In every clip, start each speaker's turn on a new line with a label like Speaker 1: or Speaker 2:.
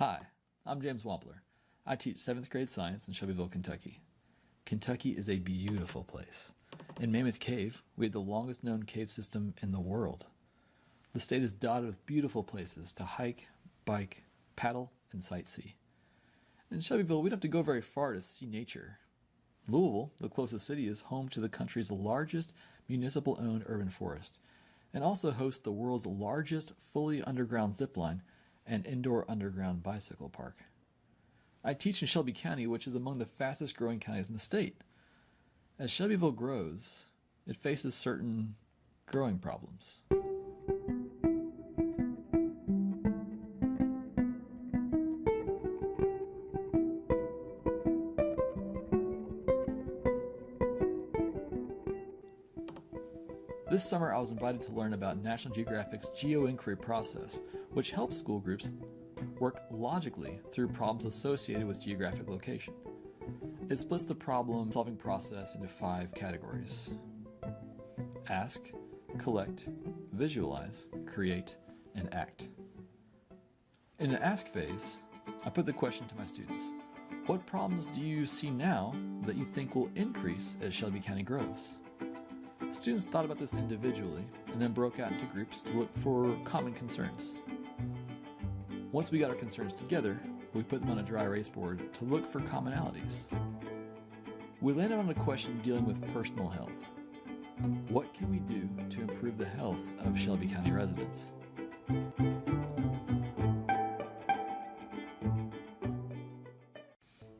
Speaker 1: Hi, I'm James Wampler. I teach 7th grade science in Shelbyville, Kentucky. Kentucky is a beautiful place. In Mammoth Cave, we have the longest known cave system in the world. The state is dotted with beautiful places to hike, bike, paddle, and sightsee. In Shelbyville, we don't have to go very far to see nature. Louisville, the closest city, is home to the country's largest municipal-owned urban forest, and also hosts the world's largest fully underground zipline and indoor underground bicycle park. I teach in Shelby County, which is among the fastest growing counties in the state. As Shelbyville grows, it faces certain growing problems. This summer I was invited to learn about National Geographic's Geo-Inquiry process, which helps school groups work logically through problems associated with geographic location. It splits the problem-solving process into 5 categories: ask, collect, visualize, create, and act. In the ask phase, I put the question to my students: what problems do you see now that you think will increase as Shelby County grows? Students thought about this individually and then broke out into groups to look for common concerns. Once we got our concerns together, we put them on a dry erase board to look for commonalities. We landed on a question dealing with personal health. What can we do to improve the health of Shelby County residents?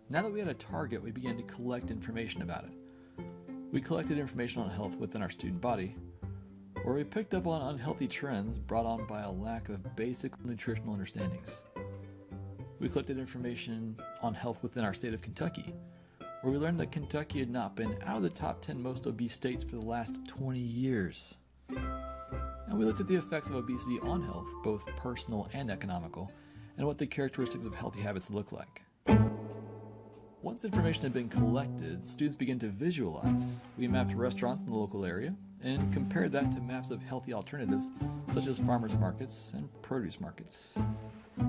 Speaker 1: Now that we had a target, we began to collect information about it. We collected information on health within our student body, where we picked up on unhealthy trends brought on by a lack of basic nutritional understandings. We collected information on health within our state of Kentucky, where we learned that Kentucky had not been out of the top 10 most obese states for the last 20 years. And we looked at the effects of obesity on health, both personal and economical, and what the characteristics of healthy habits look like. Once information had been collected, students began to visualize. We mapped restaurants in the local area and compared that to maps of healthy alternatives such as farmers markets and produce markets.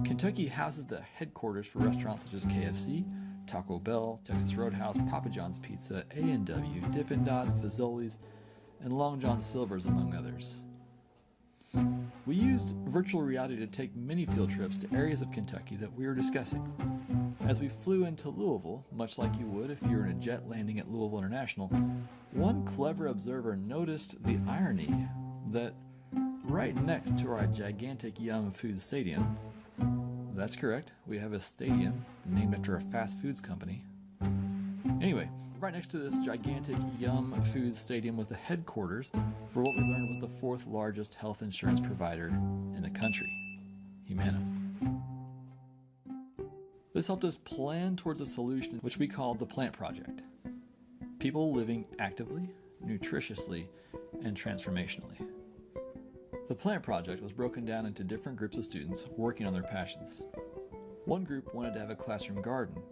Speaker 1: Kentucky houses the headquarters for restaurants such as KFC, Taco Bell, Texas Roadhouse, Papa John's Pizza, A&W, Dippin' Dots, Fazoli's, and Long John Silver's, among others. We used virtual reality to take mini field trips to areas of Kentucky that we were discussing. As we flew into Louisville, much like you would if you were in a jet landing at Louisville International, one clever observer noticed the irony that right next to our gigantic Yum Foods stadium, that's correct, we have a stadium named after a fast foods company. Anyway, right next to this gigantic Yum Foods stadium was the headquarters for what we learned was the 4th largest health insurance provider in the country, Humana. This helped us plan towards a solution which we called the Plant Project. People living actively, nutritiously, and transformationally. The Plant Project was broken down into different groups of students working on their passions. One group wanted to have a classroom garden,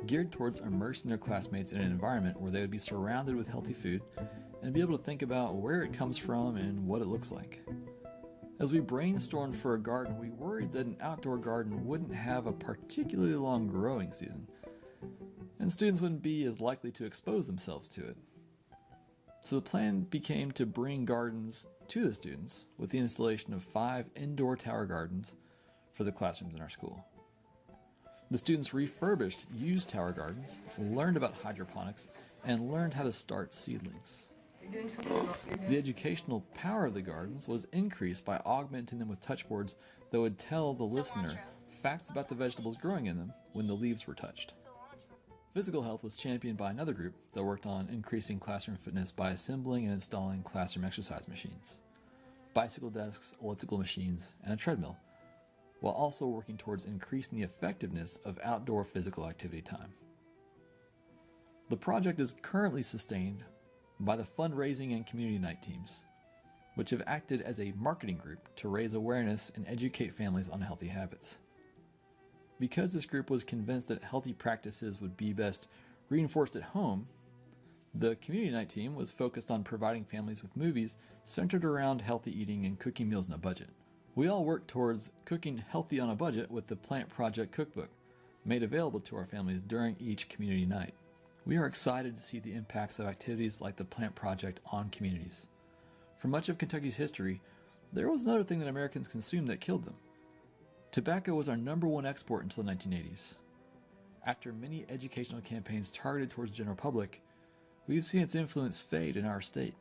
Speaker 1: geared towards immersing their classmates in an environment where they would be surrounded with healthy food and be able to think about where it comes from and what it looks like. As we brainstormed for a garden, we worried that an outdoor garden wouldn't have a particularly long growing season, and students wouldn't be as likely to expose themselves to it. So the plan became to bring gardens to the students with the installation of 5 indoor tower gardens for the classrooms in our school. The students refurbished used tower gardens, learned about hydroponics, and learned how to start seedlings. The educational power of the gardens was increased by augmenting them with touchboards that would tell the listener facts about the vegetables growing in them when the leaves were touched. Physical health was championed by another group that worked on increasing classroom fitness by assembling and installing classroom exercise machines, bicycle desks, elliptical machines, and a treadmill, while also working towards increasing the effectiveness of outdoor physical activity time. The project is currently sustained by the fundraising and community night teams, which have acted as a marketing group to raise awareness and educate families on healthy habits. Because this group was convinced that healthy practices would be best reinforced at home, the community night team was focused on providing families with movies centered around healthy eating and cooking meals in a budget, We all work towards cooking healthy on a budget with the Plant Project Cookbook, made available to our families during each community night. We are excited to see the impacts of activities like the Plant Project on communities. For much of Kentucky's history, there was another thing that Americans consumed that killed them. Tobacco was our #1 export until the 1980s. After many educational campaigns targeted towards the general public, we've seen its influence fade in our state.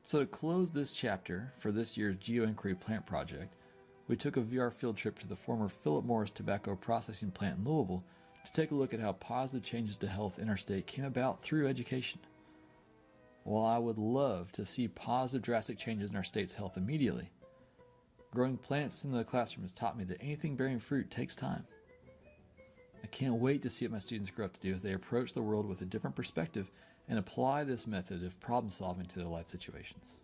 Speaker 1: So to close this chapter for this year's Geo-Inquiry Plant Project, we took a VR field trip to the former Philip Morris tobacco processing plant in Louisville to take a look at how positive changes to health in our state came about through education. While I would love to see positive drastic changes in our state's health immediately, growing plants in the classroom has taught me that anything bearing fruit takes time. I can't wait to see what my students grow up to do as they approach the world with a different perspective and apply this method of problem solving to their life situations.